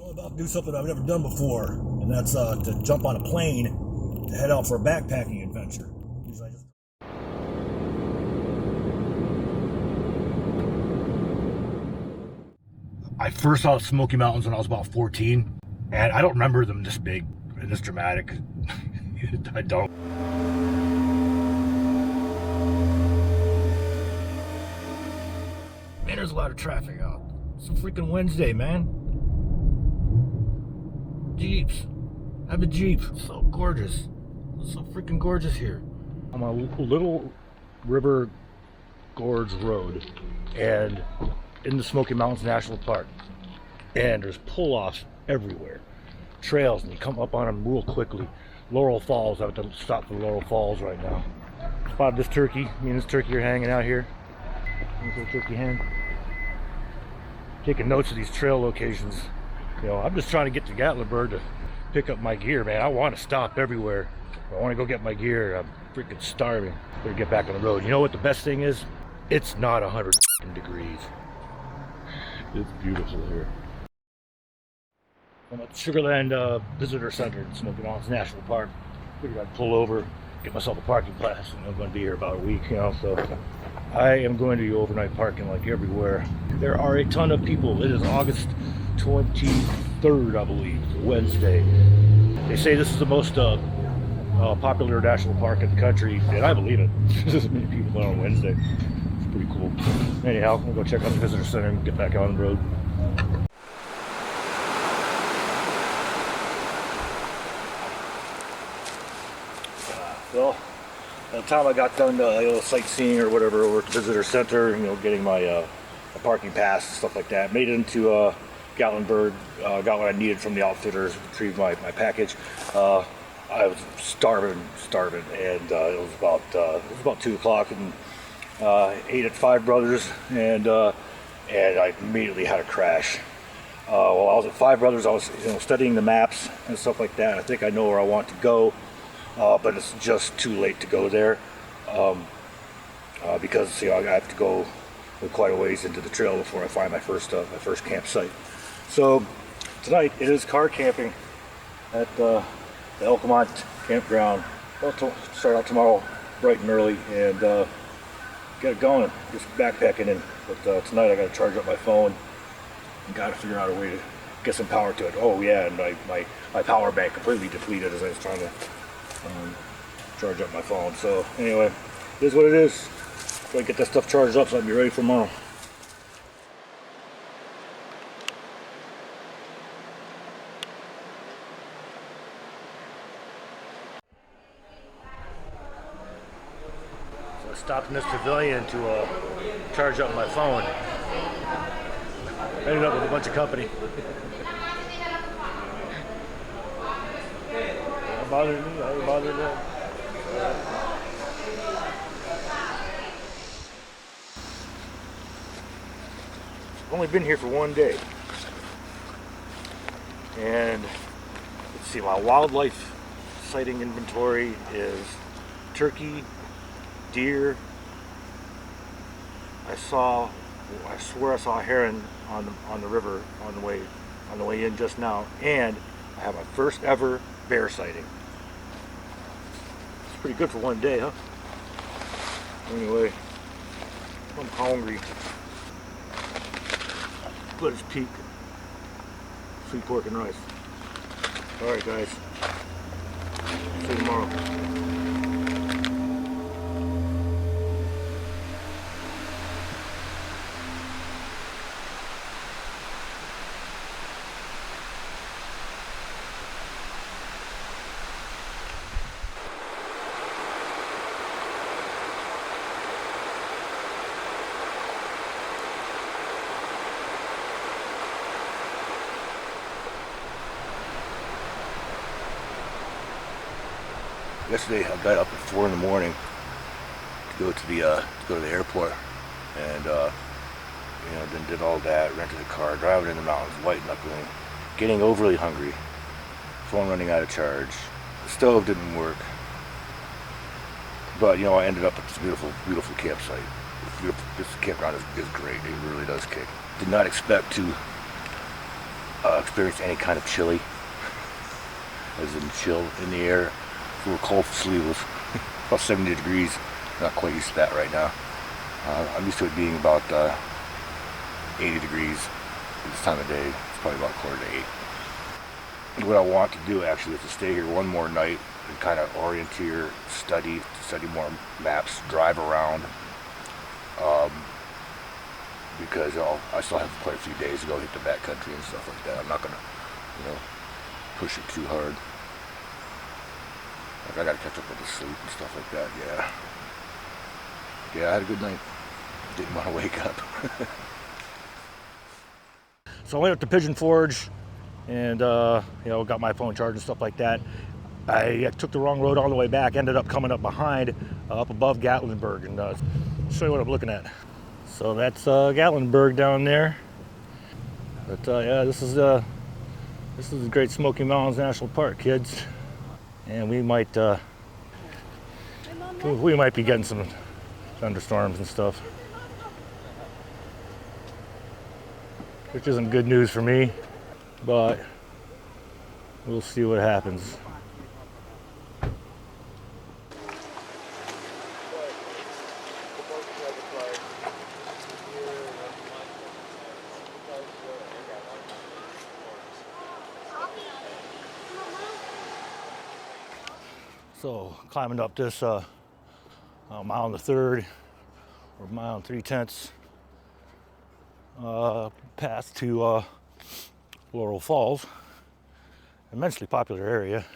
So I'm about to do something I've never done before, and that's to jump on a plane to head out for a backpacking adventure. I first saw the Smoky Mountains when I was about 14, and I don't remember them this big and this dramatic. I don't. Man, there's a lot of traffic out. It's a freaking Wednesday, man. Jeeps. I have a Jeep. It's so gorgeous. It's so freaking gorgeous here. I'm on a little river gorge road and in the Smoky Mountains National Park. And there's pull-offs everywhere. Trails, and you come up on them real quickly. Laurel Falls. I have to stop for Laurel Falls right now. Spotted this turkey. Me and this turkey are hanging out here. Little turkey hen. Taking notes of these trail locations. You know, I'm just trying to get to Gatlinburg to pick up my gear, man. I want to stop everywhere. I want to go get my gear. I'm freaking starving. Better get back on the road. You know what the best thing is? It's not 100 degrees. It's beautiful here. I'm at the Sugarland Visitor Center in Smoky Mountains National Park. Figured I'd pull over, get myself a parking pass, and I'm going to be here about a week, you know, so I am going to do overnight parking like everywhere. There are a ton of people. It is August 23rd, I believe, Wednesday. They say this is the most popular national park in the country, and I believe it. There's as many people there on Wednesday. It's pretty cool. Anyhow, I'm going to go check out the visitor center and get back on the road. Well, by the time I got done sightseeing or whatever over at the visitor center, you know, getting my a parking pass and stuff like that, made it into Gatlinburg, got what I needed from the outfitters, retrieved my package. I was starving, and it was about 2 o'clock, and ate at Five Brothers, and I immediately had a crash. While I was at Five Brothers, I was studying the maps and stuff like that. I think I know where I want to go. But it's just too late to go there because I have to go quite a ways into the trail before I find my first campsite. So tonight it is car camping at the Elkamont campground. I'll start out tomorrow bright and early and get it going, just backpacking in. But tonight I got to charge up my phone and got to figure out a way to get some power to it. Oh yeah, and my power bank completely depleted as I was trying to charge up my phone. So anyway, it is what it is. So I get that stuff charged up so I can be ready for tomorrow. So I stopped in this pavilion to charge up my phone. Ended up with a bunch of company. Bothered me, I didn't bother them. I've only been here for one day. And let's see, my wildlife sighting inventory is turkey, deer. I swear I saw a heron on the river on the way in just now, and I have my first ever bear sighting. It's pretty good for one day, huh? Anyway, I'm hungry. But it's peak. Sweet pork and rice. Alright guys. See you tomorrow. Yesterday I got up at 4 in the morning to go to the airport, and then did all that, rented a car, driving in the mountains, white knuckling, getting overly hungry, phone running out of charge, the stove didn't work, but I ended up at this beautiful campsite. This campground is great. It really does kick. Did not expect to experienced any kind of chilly, as in chill in the air. It's a little cold for sleeveless. About 70 degrees. Not quite used to that right now. I'm used to it being about 80 degrees at this time of day. It's probably about 7:45. What I want to do actually is to stay here one more night and kind of orienteer, study more maps, drive around. Because I still have quite a few days to go hit the backcountry and stuff like that. I'm not gonna, push it too hard. Like I gotta catch up with the sleep and stuff like that. Yeah, I had a good night. Didn't want to wake up. So I went up to Pigeon Forge and got my phone charged and stuff like that. I took the wrong road all the way back, ended up coming up behind, up above Gatlinburg, and show you what I'm looking at. So that's Gatlinburg down there. But yeah, this is the Great Smoky Mountains National Park, kids. And we might be getting some thunderstorms and stuff, which isn't good news for me, but we'll see what happens. So climbing up this mile and a third or mile and 3/10 path to Laurel Falls, immensely popular area.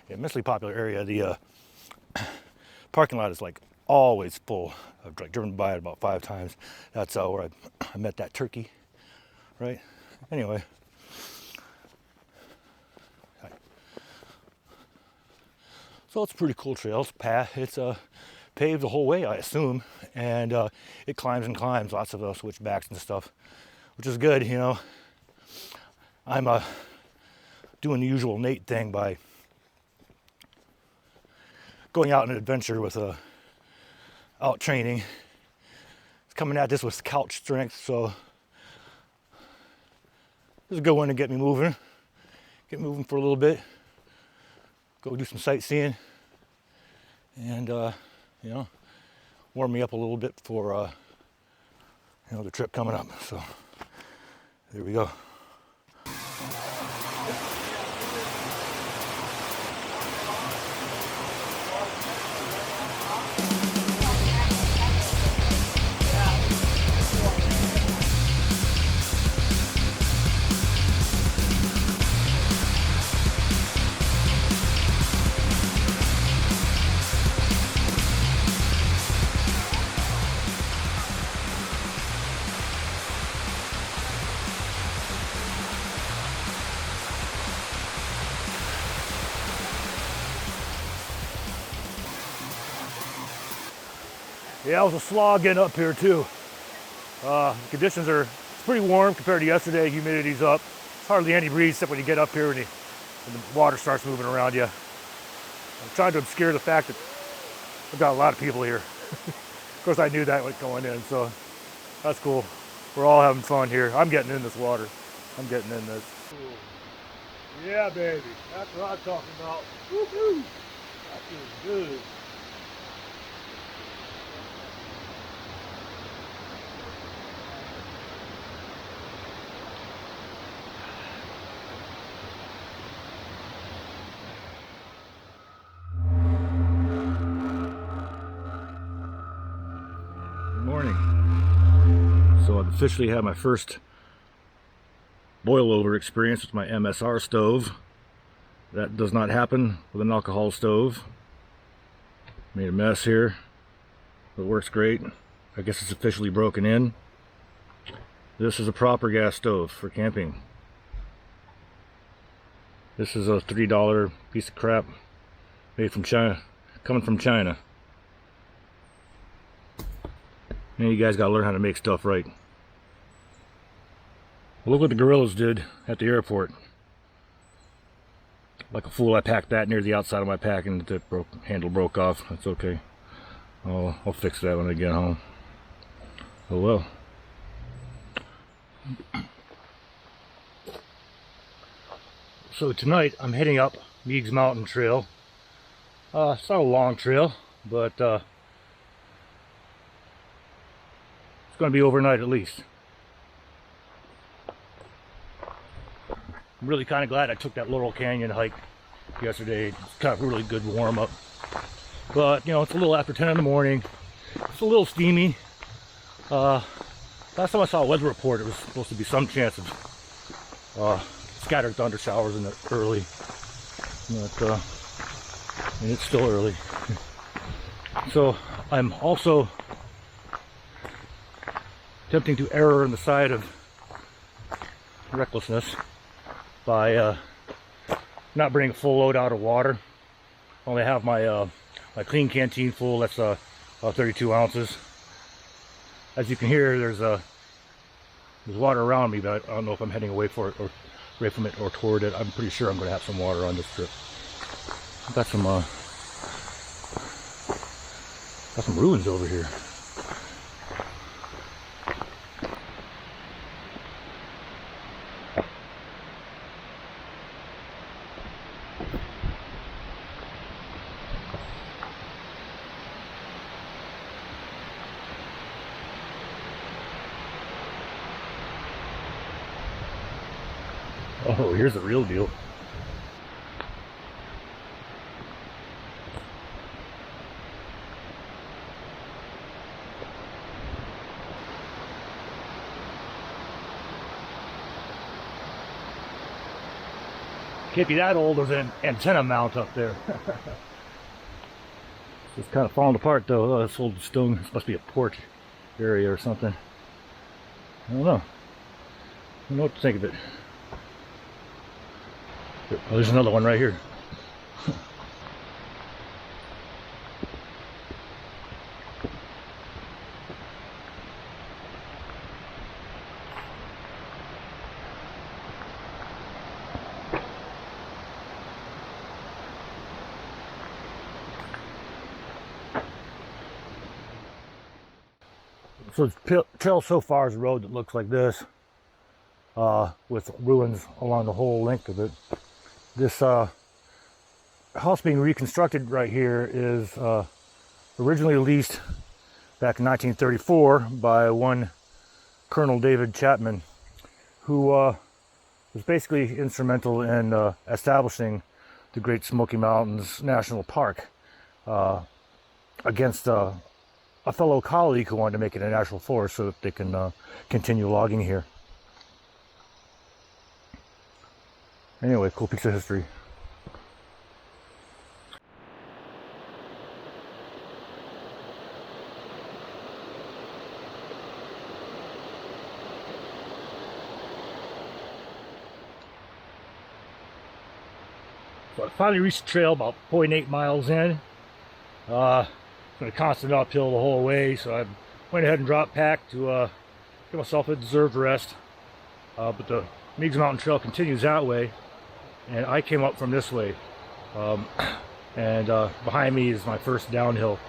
The parking lot is like always full. I've driven by it about 5 times. That's where I met that turkey, right? Anyway. So it's a pretty cool trail. It's paved the whole way, I assume, and it climbs and climbs, lots of switchbacks and stuff, which is good, I'm doing the usual Nate thing by going out on an adventure with out training. It's coming at this with couch strength, so this is a good one to get me moving. Get moving for a little bit. Go do some sightseeing and warm me up a little bit for the trip coming up. So there we go. Yeah, it was a slog getting up here too. Conditions it's pretty warm compared to yesterday. Humidity's up. It's hardly any breeze except when you get up here and the water starts moving around you. I'm trying to obscure the fact that I've got a lot of people here. Of course, I knew that going in, so that's cool. We're all having fun here. I'm getting in this water. I'm getting in this. Yeah, baby. That's what I'm talking about. Woo-hoo! That feels good. So I've officially had my first boil over experience with my MSR stove. That does not happen with an alcohol stove. Made a mess here. It works great. I guess it's officially broken in. This is a proper gas stove for camping. This is a $3 piece of crap made from China, coming from China. And you guys gotta learn how to make stuff right. Well, look what the gorillas did at the airport. Like a fool, I packed that near the outside of my pack and the handle broke off. That's okay. I'll fix that when I get home. Oh well. So tonight I'm heading up Meigs Mountain Trail. It's not a long trail, but it's going to be overnight at least. I'm really kind of glad I took that Laurel Canyon hike yesterday. It's kind of a really good warm up. But you know, it's a little after 10 in the morning. It's a little steamy. Last time I saw a weather report, it was supposed to be some chance of scattered thunder showers in the early. But and it's still early. So I'm also attempting to err on the side of recklessness by not bringing a full load out of water. I only have my my clean canteen full. That's 32 ounces. As you can hear, there's water around me, but I don't know if I'm heading away for it or away from it or toward it. I'm pretty sure I'm going to have some water on this trip. I've got some ruins over here. Oh, here's the real deal. Can't be that old. There's an antenna mount up there. It's kind of falling apart though. Oh, this old stone. This must be a port area or something. I don't know. I don't know what to think of it. Oh, there's another one right here. So the trail so far is a road that looks like this, with ruins along the whole length of it. This house being reconstructed right here is originally leased back in 1934 by one Colonel David Chapman, who was basically instrumental in establishing the Great Smoky Mountains National Park against a fellow colleague who wanted to make it a national forest so that they can continue logging here. Anyway, cool piece of history. So I finally reached the trail about 0.8 miles in. It's been a constant uphill the whole way, so I went ahead and dropped pack to give myself a deserved rest. But the Meigs Mountain Trail continues that way, and I came up from this way. And behind me is my first downhill.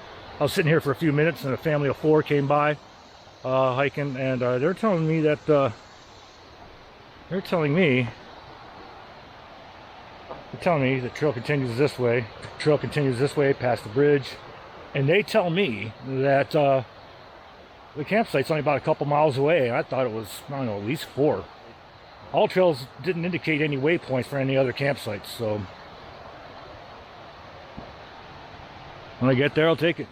I was sitting here for a few minutes, and a family of 4 came by hiking, and they're telling me that the trail continues this way. The trail continues this way past the bridge. And they tell me that the campsite's only about a couple miles away. And I thought it was, I don't know, at least 4. All trails didn't indicate any waypoints for any other campsites. So when I get there, I'll take it.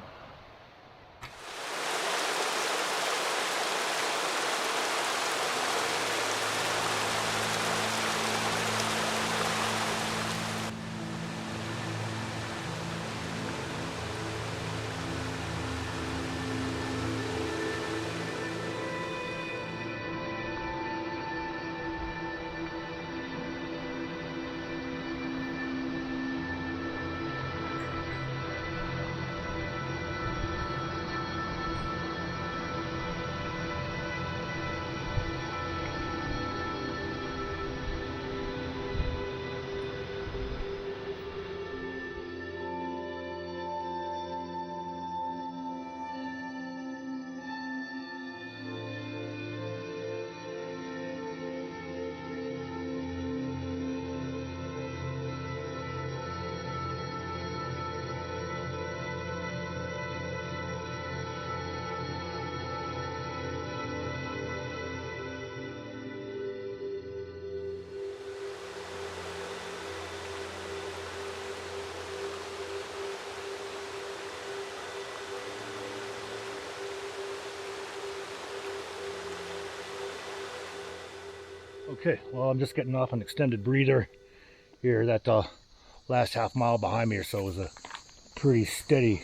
Okay, well, I'm just getting off an extended breather here. That last half mile behind me or so was a pretty steady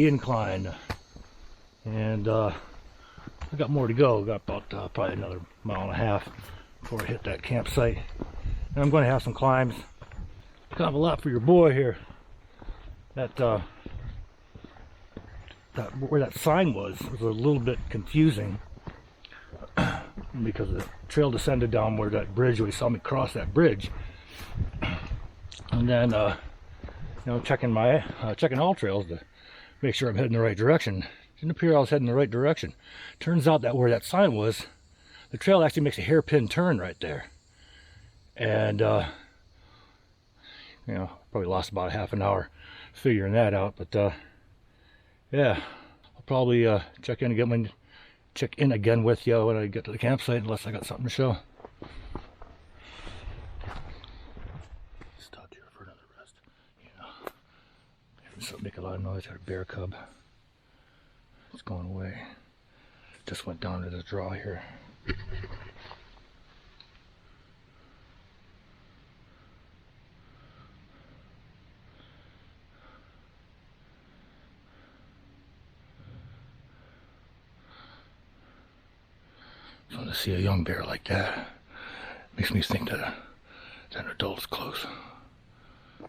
incline, and I got more to go. Got about probably another mile and a half before I hit that campsite, and I'm going to have some climbs. Kind of a lot for your boy here. That where that sign was a little bit confusing because the trail descended down where that bridge. We saw me cross that bridge, and then you know, checking all trails to make sure I'm heading the right direction. It didn't appear I was heading the right direction. Turns out that where that sign was, the trail actually makes a hairpin turn right there, and you know, probably lost about half an hour figuring that out. But yeah, I'll probably check in again with you when I get to the campsite, unless I got something to show. Stopped here for another rest. Yeah, something make a lot of noise. Got a bear cub. It's going away. Just went down to the draw here. So to see a young bear like that makes me think that an adult's close. I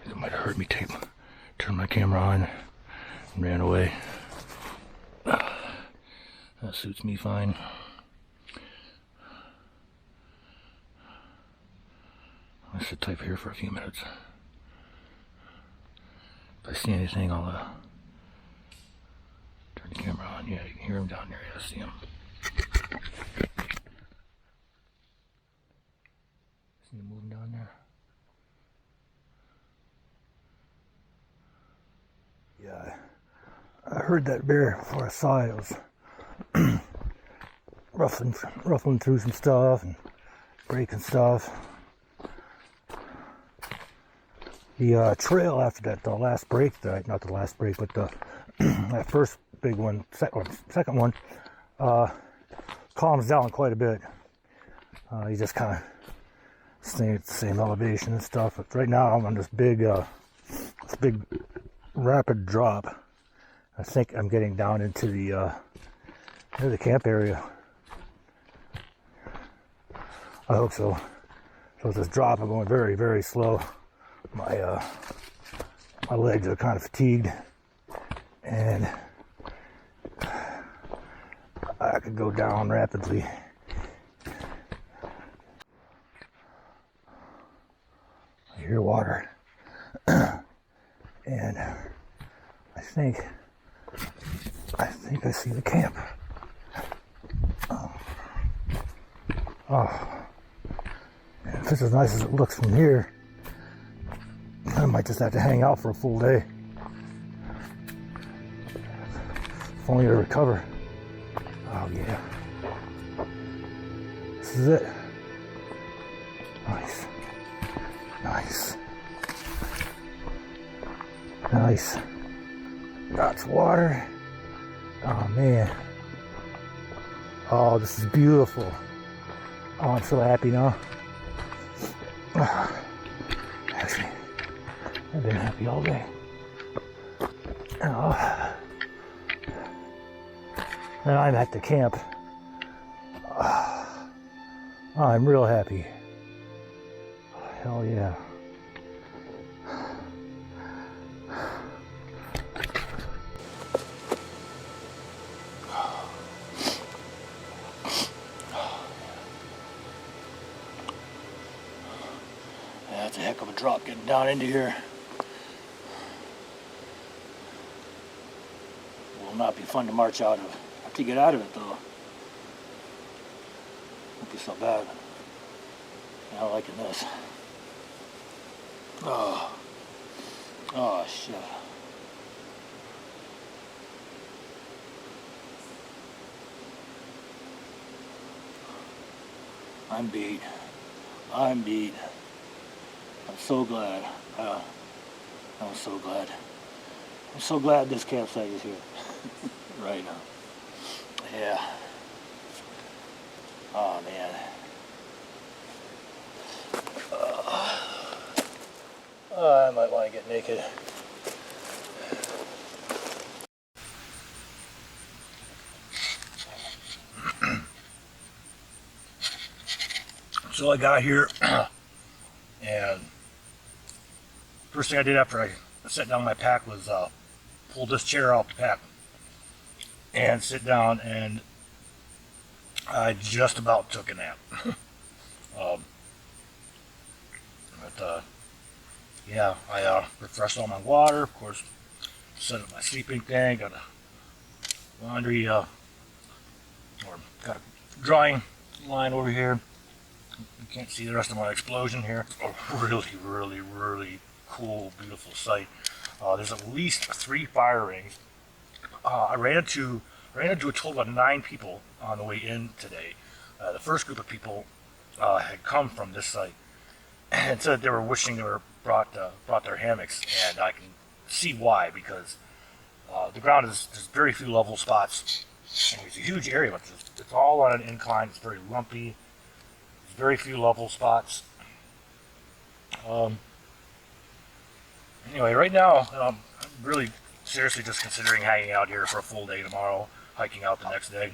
think it might have heard me turn my camera on and ran away. That suits me fine. I should type here for a few minutes. If I see anything, I'll turn the camera on. Yeah, you can hear him down there. Yeah, I see him. See him moving down there? Yeah, I heard that bear before I saw it. It was ruffling through some stuff and breaking stuff. The trail after that, the last break, not the last break, but that first big one, second one, calms down quite a bit. You just kind of stay at the same elevation and stuff. But right now I'm on this big rapid drop. I think I'm getting down into the camp area. I hope so. So with this drop, I'm going very, very slow. My legs are kind of fatigued, and I could go down rapidly. I hear water, and I think I see the camp. Oh, and if it's as nice as it looks from here, I might just have to hang out for a full day. If only to recover. Oh yeah. This is it. Nice. Nice. Nice. That's water. Oh man. Oh, this is beautiful. Oh, I'm so happy now. Actually, I've been happy all day. Oh. And I'm at the camp. Oh, I'm real happy. Oh, hell yeah. That's a heck of a drop getting down into here. Will not be fun to march out of. Have to get out of it though. Won't be so bad. Not liking this. Oh. Oh shit. I'm beat. I'm beat. I'm so glad. I'm so glad. I'm so glad this campsite is here right now. Yeah. get naked. So I got here, and first thing I did after I set down my pack was pull this chair off the pack and sit down, and I just about took a nap. Yeah, I refreshed all my water, of course, set up my sleeping thing, got a laundry, or got a drying line over here. You can't see the rest of my explosion here. It's a really, really, really cool, beautiful sight. There's at least 3 fire rings. I ran into a total of 9 people on the way in today. The first group of people had come from this site and said they were wishing they were brought their hammocks, and I can see why, because the ground there's very few level spots, and it's a huge area, but it's all on an incline. It's very lumpy. There's very few level spots. Anyway, right now I'm really seriously just considering hanging out here for a full day tomorrow, hiking out the next day.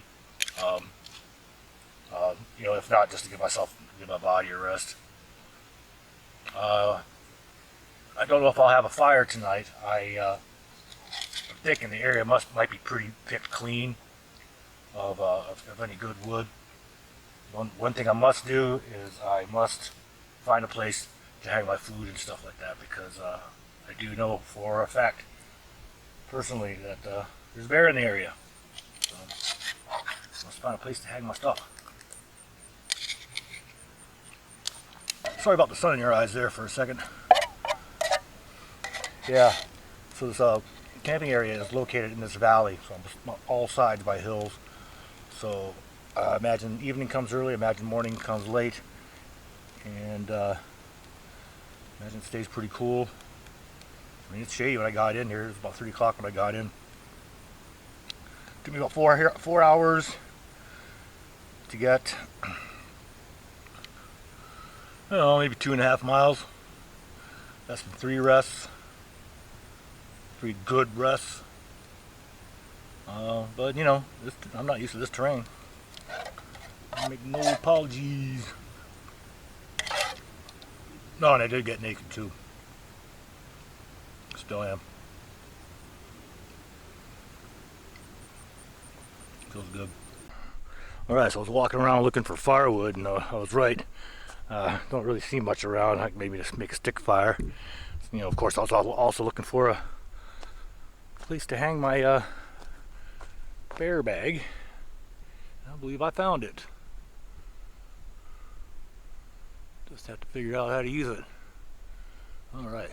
If not, just to give my body a rest. I don't know if I'll have a fire tonight. I'm thinking the area might be pretty picked clean of any good wood. One thing I must do is I must find a place to hang my food and stuff like that, because I do know for a fact, personally, that there's a bear in the area. So I must find a place to hang my stuff. Sorry about the sun in your eyes there for a second. Yeah, so this camping area is located in this valley, so on all sides by hills. So imagine evening comes early, imagine morning comes late, and imagine it stays pretty cool. I mean, it's shady when I got in here. It was about 3 o'clock when I got in. Took me about 4 hours to get, I don't know, maybe 2.5 miles. That's been 3 rests. 3 good rests. But I'm not used to this terrain. I make no apologies. No, and I did get naked too. Still am. Feels good. Alright, so I was walking around looking for firewood, and I was right. Don't really see much around. I could maybe just make a stick fire. Of course, I was also looking for a place to hang my bear bag. I believe I found it. Just have to figure out how to use it. Alright.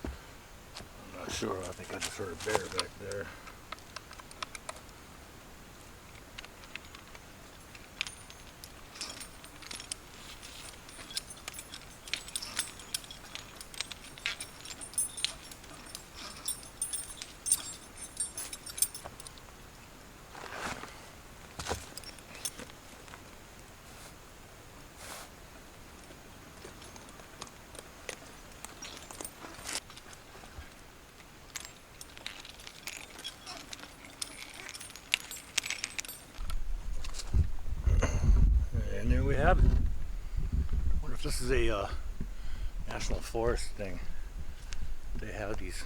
I'm not sure. I think I just heard a bear back there. And there we have it. I wonder if this is a national forest thing. They have these,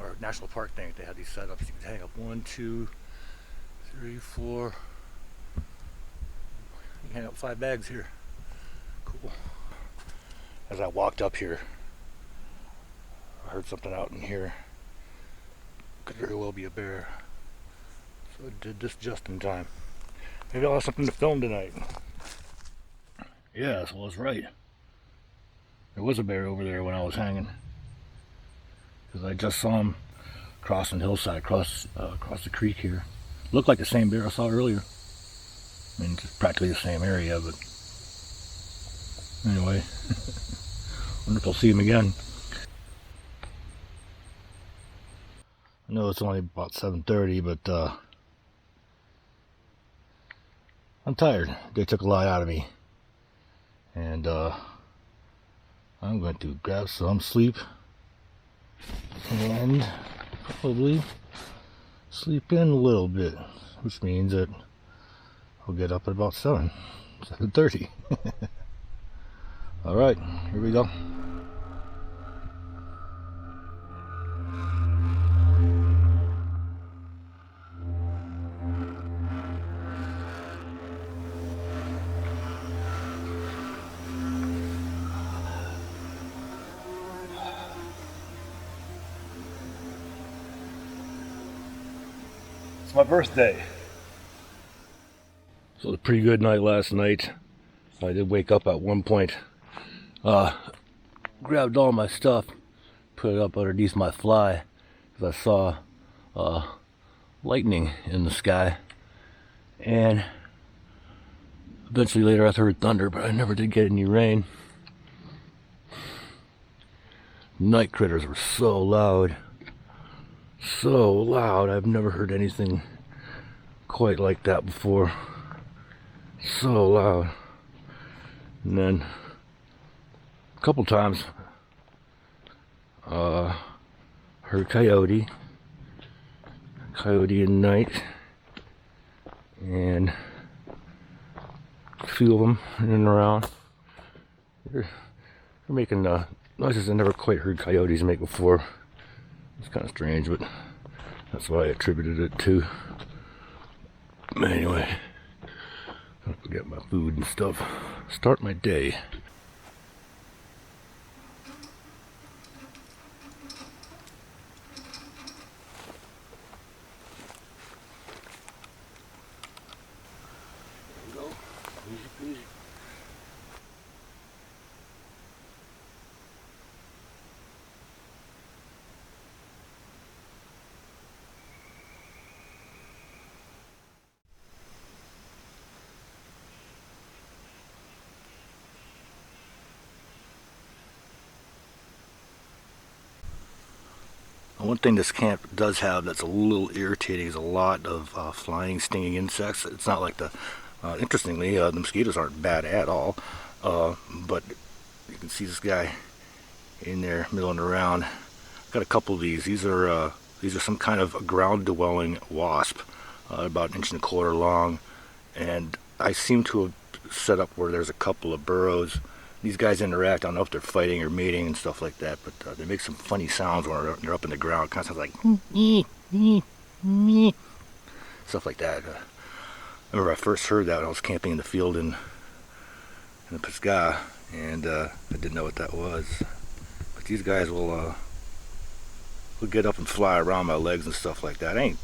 or national park thing. They have these setups. You can hang up 1, 2, 3, 4. You can hang up 5 bags here. Cool. As I walked up here, I heard something out in here. Could very well be a bear. So I did this just in time. Maybe I'll have something to film tonight. Yeah, so I was right. There was a bear over there when I was hanging. Because I just saw him crossing the hillside, across the creek here. Looked like the same bear I saw earlier. I mean, it's practically the same area, but anyway. Wonder if I'll see him again. I know it's only about 7:30, but I'm tired. They took a lot out of me. and I'm going to grab some sleep and probably sleep in a little bit, which means that I'll get up at about 7:30. All right, here we go. It's my birthday. So it was a pretty good night last night. I did wake up at one point. Grabbed all my stuff, put it up underneath my fly, because I saw lightning in the sky. And eventually later I heard thunder, but I never did get any rain. Night critters were so loud. So loud. I've never heard anything quite like that before. So loud. And then a couple times heard coyote in the night, and a few of them in and around. They're making noises I never quite heard coyotes make before. It's kind of strange, but that's what I attributed it to. Anyway, I'll get my food and stuff. Start my day. There we go. Easy peasy. One thing this camp does have that's a little irritating is a lot of flying, stinging insects. It's not like the, interestingly, the mosquitoes aren't bad at all, but you can see this guy in there milling around. Got a couple of these. These are some kind of ground-dwelling wasp, about 1.25 inches long, and I seem to have set up where there's a couple of burrows. These guys interact. I don't know if they're fighting or mating and stuff like that, but they make some funny sounds when they're up in the ground. It kind of sounds like stuff like that. I remember I first heard that when I was camping in the field in the Pisgah, and I didn't know what that was. But these guys will get up and fly around my legs and stuff like that. I ain't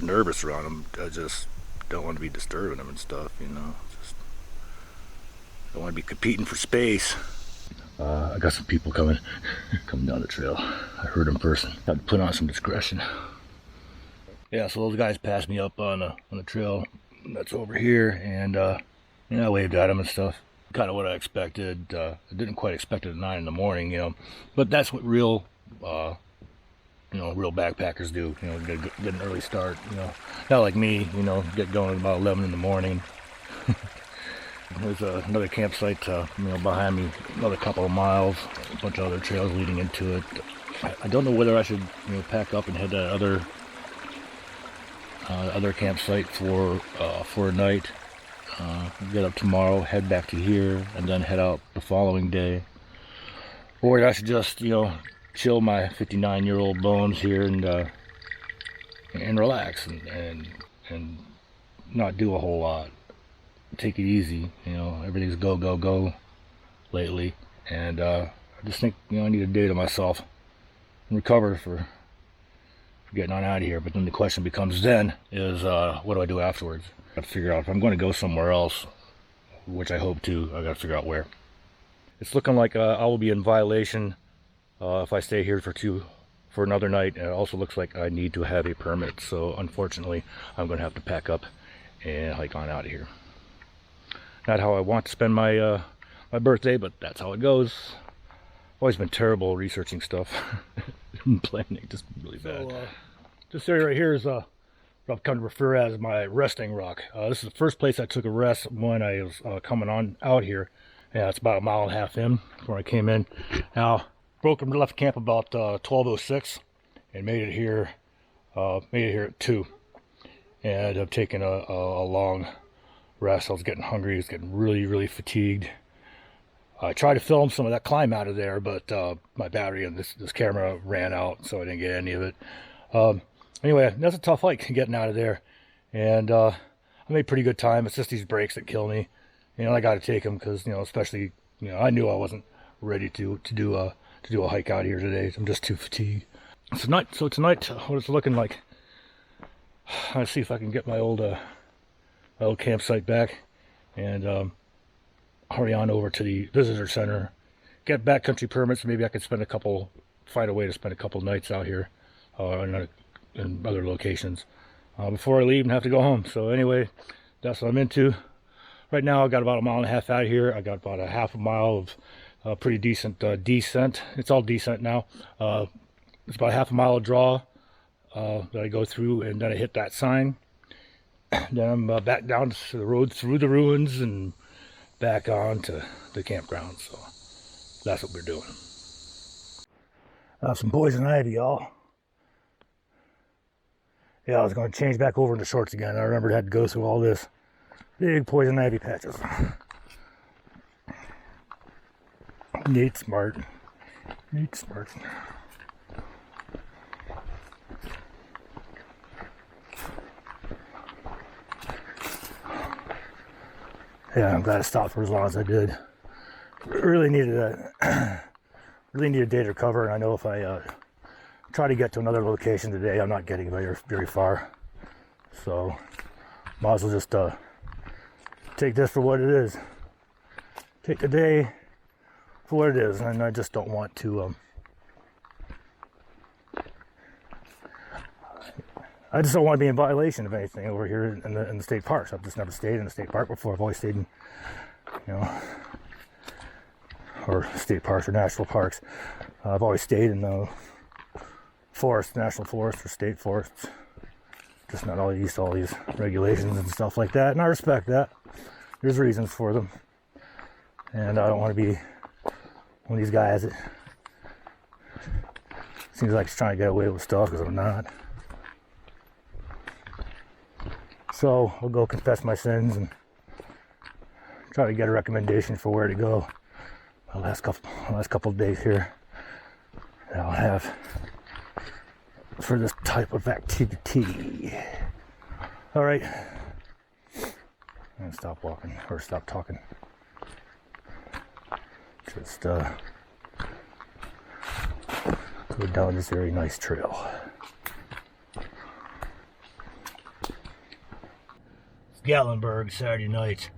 nervous around them. I just don't want to be disturbing them and stuff, you know. Don't want to be competing for space. I got some people coming down the trail. I heard them person. Had to put on some discretion. Yeah, so those guys passed me up on the trail that's over here, and I waved at them and stuff. Kind of what I expected. I didn't quite expect it at 9 in the morning, you know, but that's what real backpackers do. You know, get an early start. You know, not like me. You know, get going at about 11 in the morning. There's another campsite, behind me, another couple of miles, a bunch of other trails leading into it. I don't know whether I should, pack up and head to that other campsite for a night. Get up tomorrow, head back to here, and then head out the following day. Or I should just, chill my 59-year-old bones here and relax and not do a whole lot. Take it easy, everything's go lately, and I just think I need a day to myself and recover for getting on out of here. But then the question becomes is what do I do afterwards? I gotta figure out if I'm going to go somewhere else, which I hope to. I gotta figure out where. It's looking like I will be in violation if I stay here for another night, and it also looks like I need to have a permit, so unfortunately I'm going to have to pack up and hike on out of here. Not how I want to spend my my birthday, but that's how it goes. Always been terrible researching stuff. Planning, just really bad. So, this area right here is what I've come to refer as my resting rock. This is the first place I took a rest when I was coming on out here, Yeah, it's about a mile and a half in where I came in. Now, left camp about 12:06 and made it here at 2. And I've taken a long rest. I was getting hungry. I was getting really, really fatigued. I tried to film some of that climb out of there, but my battery on this camera ran out, so I didn't get any of it. Anyway, that's a tough hike getting out of there. And I made pretty good time. It's just these breaks that kill me. I got to take them because, especially, I knew I wasn't ready to do a hike out here today. I'm just too fatigued. So tonight, what it's looking like, I'll see if I can get my old campsite back and hurry on over to the visitor center, get backcountry permits. Maybe I could find a way to spend a couple nights out here in other locations before I leave and have to go home. So anyway, that's what I'm into. Right now, I got about a mile and a half out of here. I got about a half a mile of pretty decent descent. It's all descent now. It's about a half a mile of draw that I go through, and then I hit that sign. Then I'm back down to the road through the ruins and back on to the campground. So that's what we're doing. Some poison ivy, y'all. Yeah, I was going to change back over into shorts again. I remembered I had to go through all this. Big poison ivy patches. Nate's smart. Nate's smart. Yeah, I'm glad I stopped for as long as I did. Really needed a day to recover, and I know if I try to get to another location today, I'm not getting very far. So, might as well just take this for what it is. Take the day for what it is, and I just don't want to. I just don't want to be in violation of anything over here in the state parks. I've just never stayed in a state park before. I've always stayed in, or state parks or national parks. I've always stayed in the forests, national forests or state forests. Just not all used to all these regulations and stuff like that, and I respect that. There's reasons for them, and I don't want to be one of these guys that seems like he's trying to get away with stuff, because I'm not. So I'll go confess my sins and try to get a recommendation for where to go the last couple of days here that I'll have for this type of activity. All right. I'm gonna stop walking, or stop talking. Just go down this very nice trail. Gatlinburg, Saturday night.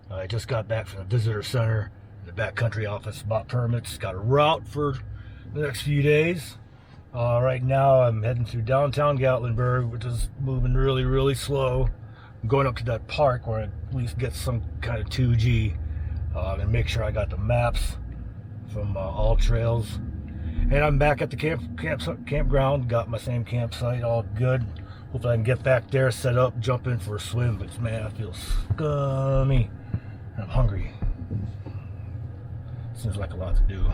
I just got back from the visitor center, the backcountry office, bought permits, got a route for the next few days. Right now I'm heading through downtown Gatlinburg, which is moving really, really slow. I'm going up to that park where I at least get some kind of 2G and make sure I got the maps from all trails. And I'm back at the campground, got my same campsite, all good. Hopefully I can get back there, set up, jump in for a swim, but man, I feel scummy. I'm hungry. Seems like a lot to do.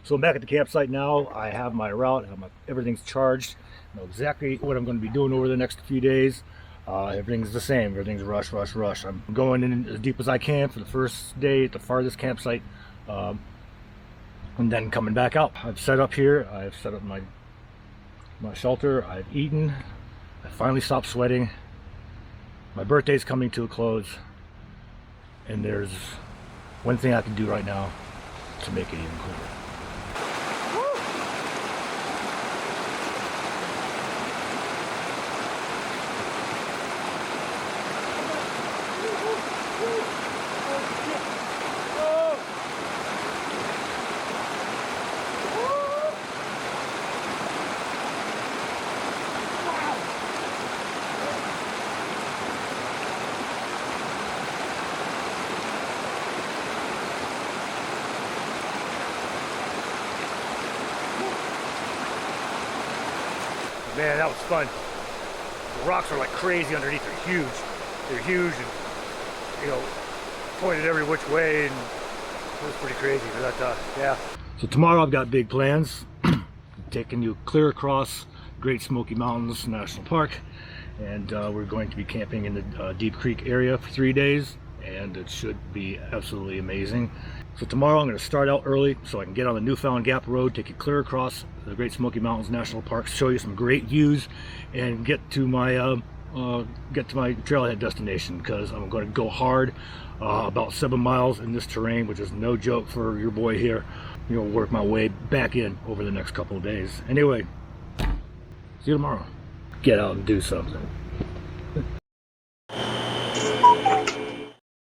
So I'm back at the campsite now. I have my route, everything's charged. I know exactly what I'm going to be doing over the next few days. Everything's the same. Everything's rush, rush, rush. I'm going in as deep as I can for the first day at the farthest campsite, and then coming back out. I've set up here. I've set up my shelter. I've eaten. I finally stopped sweating. My birthday's coming to a close, and there's one thing I can do right now to make it even cooler. Man, that was fun. The rocks are like crazy underneath. They're huge. They're huge and, pointed every which way. And It was pretty crazy, but yeah. So tomorrow I've got big plans. Taking you clear across Great Smoky Mountains National Park, and we're going to be camping in the Deep Creek area for 3 days, and it should be absolutely amazing. So tomorrow I'm going to start out early so I can get on the Newfound Gap Road, take you clear across the Great Smoky Mountains National Park, show you some great views, and get to my trailhead destination, because I'm going to go hard, about 7 miles in this terrain, which is no joke for your boy here. You know, work my way back in over the next couple of days. Anyway, see you tomorrow. Get out and do something.